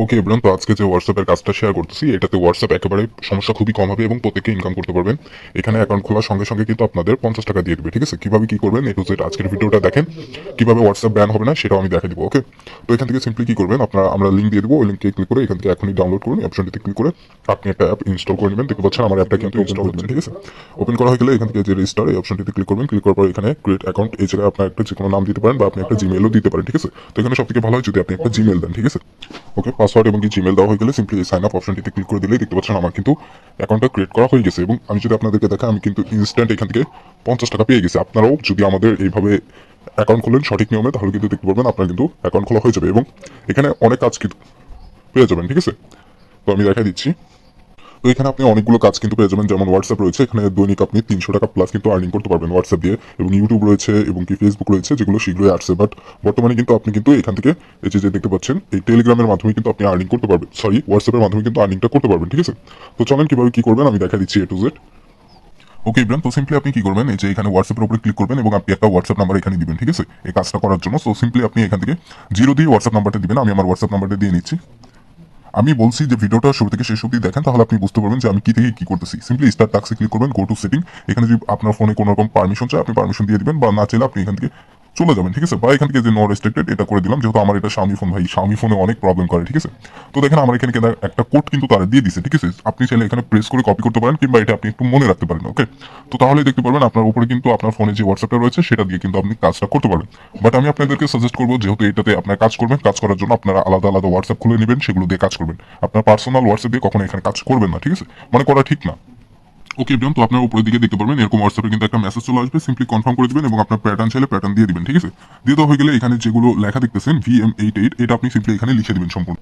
ওকে everyone, তো আজকে যে হোয়াটসঅ্যাপের কাজটা শেয়ার করতেছি এটাতে হোয়াটসঅ্যাপ একেবারে সমস্যা খুবই কম হবে এবং প্রত্যেকে ইনকাম করতে পারবেন। এখানে অ্যাকাউন্ট খোলার সঙ্গে সঙ্গে কিন্তু আপনাদের 50 টাকা দিয়ে দেবে। ঠিক আছে, কিভাবে কি করবেন এ টু জেড আজকের ভিডিওটা দেখেন। কিভাবে হোয়াটসঅ্যাপ ব্যান হবে না সেটাও আমি দেখা দিব। ওকে, তো এখান থেকে সিম্পলি কি করবেন, আমরা লিঙ্ক দিয়ে দেবো, ওই লিঙ্কে ক্লিক করে এখান থেকে এখনই ডাউনলোড করুন, অপশনটিতে ক্লিক করে আপনি একটা অ্যাপ ইনস্টল করে নেবেন। দেখতে পাচ্ছেন আমার অ্যাপটা কিন্তু ইনস্টল হচ্ছে। ঠিক আছে, ওপেন করা হয়ে গেলে এখান থেকে যে রেজিস্টার এই অপশনটিতে ক্লিক করবেন। ক্লিক করার পর এখানে ক্রিয়েট অ্যাকাউন্ট, এই জায়গায় আপনার একটা যে কোনো নাম দিতে পারেন বা আপনি একটা জিমেলও দিতে পারেন। ঠিক আছে, তো এখানে সব থেকে ভালো হয় যদি আপনি একটা জিমেল দেন। ঠিক আছে, ওকে, পাসওয়ার্ড এবং কি জিমেল দেওয়া হয়ে গেলে সিম্পলি সাইন আপ অপশনটিতে ক্লিক করে দিলেই দেখতে পাচ্ছেন আমার কিন্তু অ্যাকাউন্টটা ক্রিয়েট করা হয়ে গেছে এবং আমি যদি আপনাদেরকে দেখাই আমি কিন্তু ইনস্ট্যান্ট এখান থেকে 50 টাকা পেয়ে গেছি। আপনারাও যদি আমাদের এইভাবে অ্যাকাউন্ট খোলেন সঠিক নিয়মে তাহলে কিন্তু দেখতে পারবেন আপনার কিন্তু অ্যাকাউন্ট খোলা হয়ে যাবে এবং এখানে অনেক কাজ কিন্তু পেয়ে যাবেন। ঠিক আছে, তো আমি দেখাই দিচ্ছি। তো এখানে আপনি অনেকগুলো কাজ কিন্তু পেয়ে যাবেন, যেমন হোয়াটসঅ্যাপ রয়েছে, এখানে দৈনিক আপনি 300 টাকা প্লাস কিন্তু আর্নিং করতে পারবেন হোয়াটসঅ্যাপ দিয়ে, এবং ইউটিউব রয়েছে এবং কি ফেসবুক রয়েছে যেগুলো শীঘ্রই আসছে। বাট বর্তমানে কিন্তু আপনি কিন্তু এখান থেকে এই যে দেখতে পাচ্ছেন এই টেলিগ্রামের মাধ্যমে কিন্তু আপনি আর্নিং করতে পারবেন, সরি হোয়াটসঅ্যাপের মাধ্যমে কিন্তু আর্নিংটা করতে পারবেন। ঠিক আছে, তো চলেন কিভাবে কি করবেন আমি দেখা দিচ্ছি এ টু জেড। ওকে ইব্রাহিম, তো সিম্পলি আপনি কি করবেন, এই যে এখানে হোয়াটসঅ্যাপের উপরে ক্লিক করবেন এবং আপনি একটা হোয়াটসঅ্যাপ নাম্বার এখানে দিবেন। ঠিক আছে, এই কাজটা করার জন্য সো সিম্পলি আপনি এখান থেকে 0 দিয়ে হোয়াটসঅ্যাপ নাম্বারটা দিবেন। আমি আমার হোয়াটসঅ্যাপ নাম্বারটা দিয়ে নিচ্ছি। আমি বলছি যে ভিডিওটা শুরু থেকে শেষ অবধি দেখেন, তাহলে আপনি বুঝতে পারবেন যে আমি কি থেকে কি করতেছি। সিম্পলি স্টার্ট টাস্কে ক্লিক করবেন, গো টু সেটিং। এখানে যদি আপনার ফোনে কোনো রকম পারমিশন চায় আপনি পারমিশন দিয়ে দিবেন, বা না চাইলে আপনি এখান থেকে চলে যাবেন। ঠিক আছে, বা এখান থেকে যে নো রেস্ট্রিক্টেড এটা করে দিলাম, যেহেতু আমার এটা Xiaomi ফোন, ভাই Xiaomi ফোনে অনেক প্রবলেম করে। ঠিক আছে, তো দেখেন আমার এখানে একটা কোড কিন্তু তারা দিয়ে দিছে। ঠিক আছে, আপনি চাইলে এখানে প্রেস করে কপি করতে পারেন কিংবা এটা আপনি একটু মনে রাখতে পারেন। ওকে, তো তাহলে দেখতে পারবেন আপনার উপরে কিন্তু আপনার ফোনে যে হোয়াটসঅ্যাপটা রয়েছে সেটা দিয়ে কিন্তু আপনি কাজটা করতে পারবেন। বাট আমি আপনাদেরকে সাজেস্ট করবো, যেহেতু এটাতে আপনার কাজ করবেন, কাজ করার জন্য আপনারা আলাদা আলাদা হোয়াটসঅ্যাপ খুলে নেবেন, সেগুলো দিয়ে কাজ করবেন। আপনার পার্সোনাল হোয়াটসঅ্যাপ দিয়ে কখনো এখানে কাজ করবেন না। ঠিক আছে, মানে করা ঠিক না। ওকে ইব্রাহিম, তো আপনার উপরের দিকে দেখতে পারবেন এরকম হোয়াটসঅ্যাপে কিন্তু একটা মেসেজ চলে আসবে, সিম্পলি কনফার্ম করে দিবেন এবং আপনার প্যাটার্ন চাইলে প্যাটার্ন দিয়ে দিবেন। ঠিক আছে, দিয়ে দেওয়া হয়ে গেলে এখানে যেগুলো লেখা দেখতেছেন VM88 এটা আপনি সিম্পলি এখানে লিখে দিবেন সম্পূর্ণ।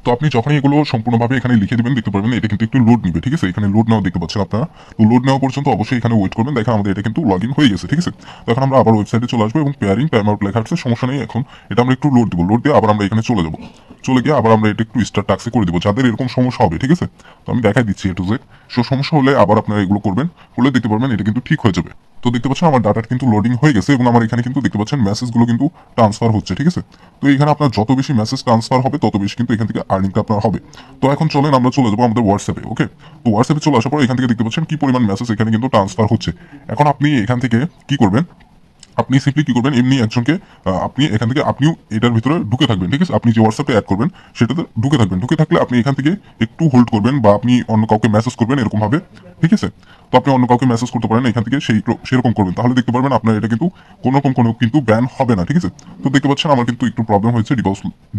তো আপনি যখনই এগুলো সম্পূর্ণভাবে এখানে লিখে দিবেন দেখতে পারবেন এটা কিন্তু একটু লোড নিবে। ঠিক আছে, এখানে লোড নেওয়া দেখতে পাচ্ছেন আপনারা। তো লোড নেওয়া পর্যন্ত অবশ্যই এখানে ওয়েট করবেন। দেখেন আমাদের এটা কিন্তু লগ ইন হয়ে গেছে। ঠিক আছে, তো এখন আমরা আবার ওয়েবসাইটে চলে আসবো এবং পেয়ারিং টাইম আউট লেখা আছে, সমস্যা নেই। এখন এটা আমরা একটু লোড দিব, লোড দিয়ে আবার আমরা এখানে চলে যাবো। চলে গিয়ে আবার আমরা এটা একটু স্টার টাক্সে করে দিব যাদের এরকম সমস্যা হবে। ঠিক আছে, তো আমি দেখাই দিচ্ছি এ টু জেড। সো সমস্যা হলে আবার আপনারা এগুলো করবেন, করলে দেখতে পারবেন এটা কিন্তু ঠিক হয়ে যাবে। তো দেখতে পাচ্ছেন আমার ডাটা কিন্তু লোডিং হয়ে গেছে এবং আমার এখানে কিন্তু দেখতে পাচ্ছেন মেসেজগুলো কিন্তু ট্রান্সফার হচ্ছে। ঠিক আছে, তো এখানে আপনার যত বেশি মেসেজ ট্রান্সফার হবে তত বেশি কিন্তু এখান থেকে আর্নিংটা আপনার হবে। তো এখন চলেন আমরা চলে যাবো আমাদের হোয়াটসঅ্যাপে। ওকে, তো হোয়াটসঅ্যাপে চলে আসার পর এখান থেকে দেখতে পাচ্ছেন কি পরিমাণ মেসেজ এখানে কিন্তু ট্রান্সফার হচ্ছে। এখন আপনি এখান থেকে কি করবেন, আপনি সিম্পলি কি করবেন, এমনি একজনকে আপনি এখান থেকে আপনিও এটার ভিতরে ঢুকে থাকবেন। ঠিক আছে, আপনি যে হোয়াটসঅ্যাপে অ্যাড করবেন সেটাতে ঢুকে থাকবেন। ঢুকে থাকলে আপনি এখান থেকে একটু হোল্ড করবেন বা আপনি অন্য কাউকে মেসেজ করবেন এরকম ভাবে। ঠিক আছে, তো আপনি অন্য কাউকে মেসেজ করতে পারেন এখান থেকে, সেরকম করবেন, তাহলে দেখতে পারবেন আপনার এটা কিন্তু কোনো রকম কোনো কিন্তু ব্যান হবে না। ঠিক আছে, তো দেখতে পাচ্ছেন আমার কিন্তু একটু প্রবলেম হয়েছে,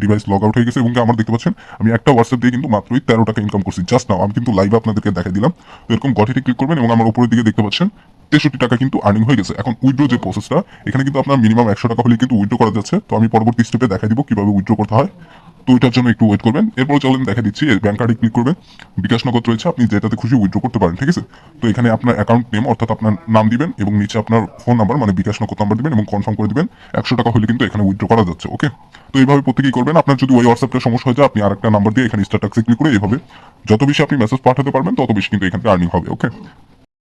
ডিভাইস লগ আউট হয়ে গেছে এবং আমার দেখতে পাচ্ছেন আমি একটা হোয়াটসঅ্যাপ দিয়ে কিন্তু মাত্রই 13 টাকা ইনকাম করছি জাস্ট নাও। আমি কিন্তু লাইভে আপনাদেরকে দেখাই দিলাম। তো এরকম গটিতে ক্লিক করবেন এবং আমার উপরের দিকে দেখতে পাচ্ছেন 63 টাকা কিন্তু আর্নিং হয়ে গেছে। এখন উইথড্র যে প্রসেসটা, এখানে কিন্তু আপনার মিনিমাম 100 টাকা হলে কিন্তু উইথড্র করা যাচ্ছে। তো আমি পরবর্তী স্টেপে দেখা দিব কিভাবে উইথড্র করতে হয়। তো ওইটার জন্য একটু ওয়েট করবেন। এরপর চলেন দেখা দিচ্ছি, ব্যাংক কার্ডে ক্লিক করবেন, বিকাশ নগদ রয়েছে, আপনি যেটাতে খুশি উইথড্র করতে পারেন। ঠিক আছে, তো এখানে আপনার অ্যাকাউন্ট নেম অর্থাৎ আপনার নাম দিবেন এবং নিচে আপনার ফোন নাম্বার মানে বিকাশ নগদ নাম্বার দিবেন এবং কনফার্ম করে দিবেন। 100 টাকা হলে কিন্তু এখানে উইথড্র করা যাচ্ছে। ওকে, তো এইভাবে প্রত্যেকেই করবেন। আপনার যদি ওই হোয়াটসঅ্যাপটা সমস্যা হয়ে যায় আপনি আরেকটা নাম্বার দিয়ে এখানে স্টার টাক্সে ক্লিক করে এইভাবে যত বেশি আপনি মেসেজ পাঠাতে পারবেন তত বেশি কিন্তু এখান থেকে আর্নিং হবে। ওকে।